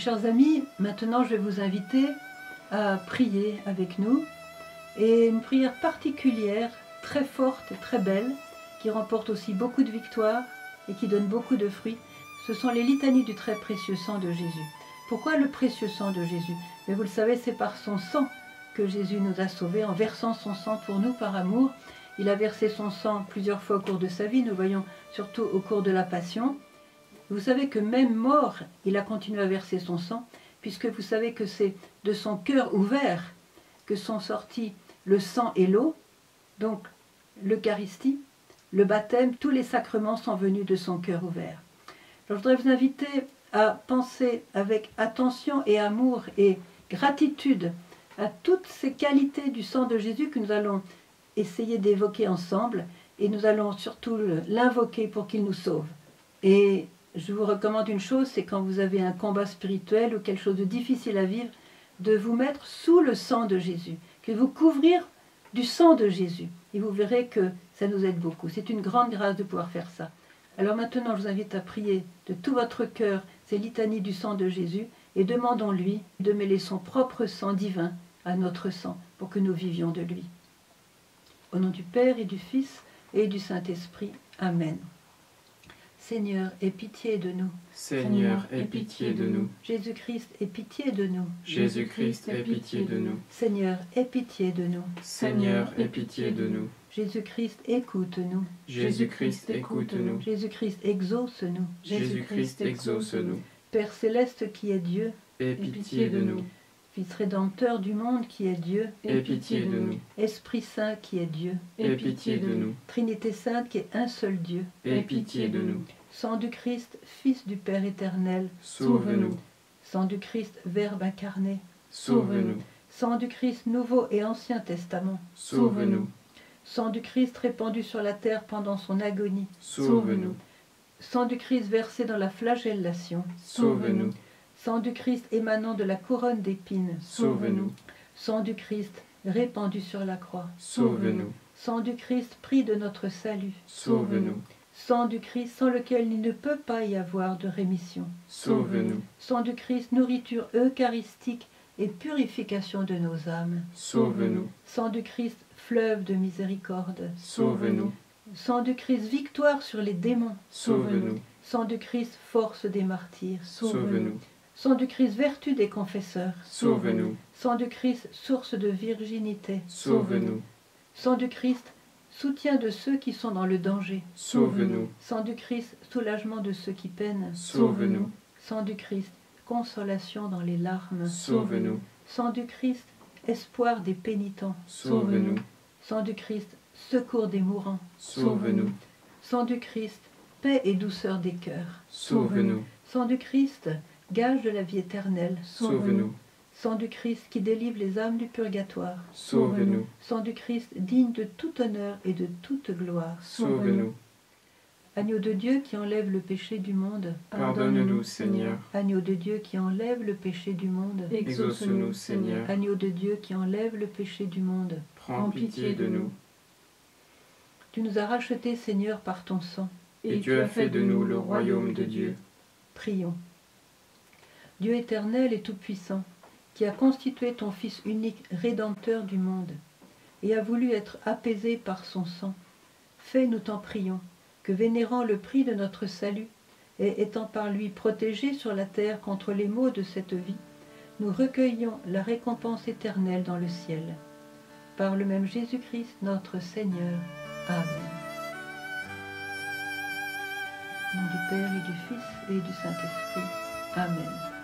chers amis, maintenant je vais vous inviter à prier avec nous. Et une prière particulière, très forte, très belle, qui remporte aussi beaucoup de victoires et qui donne beaucoup de fruits. Ce sont les litanies du très précieux sang de Jésus. Pourquoi le précieux sang de Jésus? Mais vous le savez, c'est par son sang que Jésus nous a sauvés, en versant son sang pour nous par amour. Il a versé son sang plusieurs fois au cours de sa vie, nous voyons surtout au cours de la Passion. Vous savez que même mort, il a continué à verser son sang, puisque vous savez que c'est de son cœur ouvert que sont sortis le sang et l'eau, donc l'Eucharistie, le baptême, tous les sacrements sont venus de son cœur ouvert. Alors, je voudrais vous inviter à penser avec attention et amour et gratitude à toutes ces qualités du sang de Jésus que nous allons essayer d'évoquer ensemble, et nous allons surtout l'invoquer pour qu'il nous sauve. Et je vous recommande une chose, c'est quand vous avez un combat spirituel ou quelque chose de difficile à vivre, de vous mettre sous le sang de Jésus, de vous couvrir du sang de Jésus. Et vous verrez que ça nous aide beaucoup. C'est une grande grâce de pouvoir faire ça. Alors maintenant, je vous invite à prier de tout votre cœur ces litanies du sang de Jésus et demandons-lui de mêler son propre sang divin à notre sang pour que nous vivions de lui. Au nom du Père et du Fils et du Saint-Esprit. Amen. Seigneur, aie pitié de nous. Seigneur, aie pitié de nous. Jésus-Christ, aie pitié de nous. Jésus-Christ, aie pitié de nous. Seigneur, aie pitié de nous. Seigneur, aie pitié de nous. Jésus-Christ, écoute-nous. Jésus-Christ, écoute-nous. Jésus-Christ, exauce-nous. Jésus-Christ, exauce-nous. Père céleste qui est Dieu, Aie pitié de nous. Fils rédempteur du monde qui est Dieu, Aie pitié de nous. Esprit Saint qui est Dieu, Aie pitié de nous. Trinité Sainte qui est un seul Dieu, Aie pitié de nous. Sang du Christ, Fils du Père éternel, Sauve-nous. Sang du Christ, Verbe incarné, Sauve-nous. Sang du Christ, Nouveau et Ancien Testament, Sauve-nous. Sang du Christ répandu sur la terre pendant son agonie, Sauve-nous. Sang du Christ versé dans la flagellation, Sauve-nous. Sang du Christ émanant de la couronne d'épines, Sauve-nous. Sang du Christ répandu sur la croix, Sauve-nous. Sang du Christ pris de notre salut, Sauve-nous. Sang du Christ sans lequel il ne peut pas y avoir de rémission, Sauve-nous. Sang du Christ nourriture eucharistique et purification de nos âmes, Sauve-nous. Sang du Christ fleuve de miséricorde, Sauve-nous. Sang du Christ victoire sur les démons, Sauve-nous. Sang du Christ force des martyrs, Sauve-nous. Sang du Christ vertu des confesseurs, Sauve-nous. Sang du Christ source de virginité, Sauve-nous. Sang du Christ soutien de ceux qui sont dans le danger, Sauve-nous. Sang du Christ soulagement de ceux qui peinent, Sauve-nous. Sang du Christ consolation dans les larmes, Sauve-nous. Sang du Christ espoir des pénitents, Sauve-nous. Sang du Christ secours des mourants, Sauve-nous. Sang du Christ paix et douceur des cœurs, Sauve-nous. Sang du Christ gage de la vie éternelle, Sauve-nous. Sang du Christ qui délivre les âmes du purgatoire, Sauve-nous. Sang du Christ digne de tout honneur et de toute gloire, Sauve-nous. Agneau de Dieu qui enlève le péché du monde, Pardonne-nous, Seigneur. Agneau de Dieu qui enlève le péché du monde, Exauce-nous, Seigneur. Agneau de Dieu qui enlève le péché du monde. Prends pitié de nous. Tu nous as rachetés, Seigneur, par ton sang. Et tu as fait de nous le royaume de Dieu. Prions. Dieu éternel et tout-puissant, qui a constitué ton Fils unique, rédempteur du monde, et a voulu être apaisé par son sang, fais, nous t'en prions, que vénérant le prix de notre salut, et étant par lui protégés sur la terre contre les maux de cette vie, nous recueillions la récompense éternelle dans le ciel. Par le même Jésus-Christ, notre Seigneur. Amen. Au nom du Père et du Fils et du Saint-Esprit. Amen.